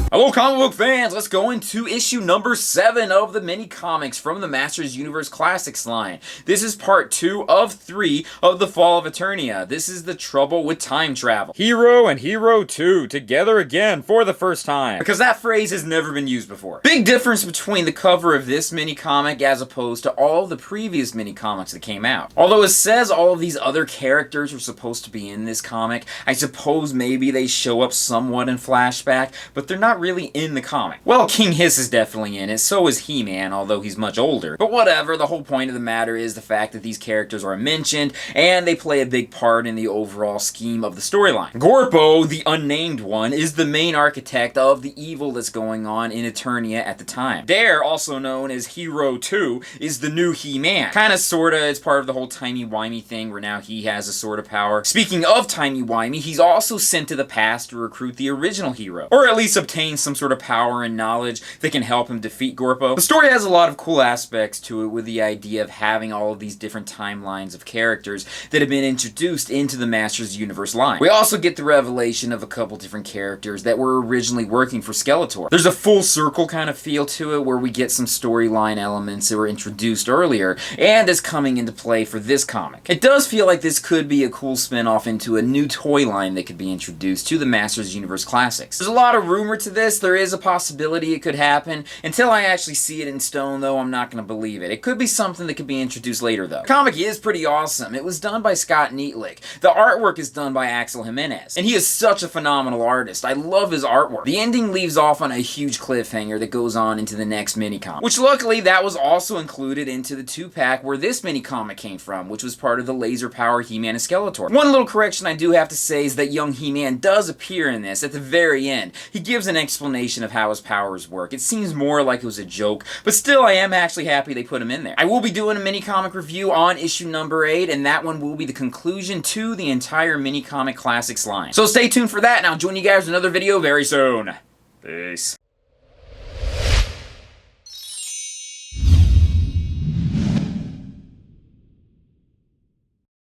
Hello comic book fans, let's go into issue number 7 of the mini comics from the Masters Universe Classics line. This is part 2 of 3 of the Fall of Eternia. This is the trouble with time travel. Hero and Hero 2 together again for the first time. Because that phrase has never been used before. Big difference between the cover of this mini comic as opposed to all the previous mini comics that came out. Although it says all of these other characters are supposed to be in this comic, I suppose maybe they show up somewhat in flashback, but they're not really in the comic. Well, King Hiss is definitely in it, so is He-Man, although he's much older. But whatever, the whole point of the matter is the fact that these characters are mentioned, and they play a big part in the overall scheme of the storyline. Gorpo, the Unnamed One, is the main architect of the evil that's going on in Eternia at the time. Dare, also known as Hero 2, is the new He-Man. Kinda sorta, it's part of the whole timey-wimey thing where now he has a sort of power. Speaking of timey-wimey, he's also sent to the past to recruit the original hero, or at least obtain some sort of power and knowledge that can help him defeat Gorpo. The story has a lot of cool aspects to it, with the idea of having all of these different timelines of characters that have been introduced into the Masters Universe line. We also get the revelation of a couple different characters that were originally working for Skeletor. There's a full circle kind of feel to it, where we get some storyline elements that were introduced earlier, and is coming into play for this comic. It does feel like this could be a cool spin-off into a new toy line that could be introduced to the Masters Universe Classics. There's a lot of rumor to this. There is a possibility it could happen. Until I actually see it in stone, though, I'm not going to believe it. It could be something that could be introduced later, though. The comic is pretty awesome. It was done by Scott Neatlick. The artwork is done by Axel Jimenez, and he is such a phenomenal artist. I love his artwork. The ending leaves off on a huge cliffhanger that goes on into the next mini-comic, which luckily that was also included into the 2-pack where this mini-comic came from, which was part of the Laser Power He-Man and Skeletor. One little correction I do have to say is that young He-Man does appear in this at the very end. He gives an explanation of how his powers work. It seems more like it was a joke, but still I am actually happy they put him in there. I will be doing a mini-comic review on issue number 8, and that one will be the conclusion to the entire mini-comic classics line. So stay tuned for that, and I'll join you guys in another video very soon. Peace.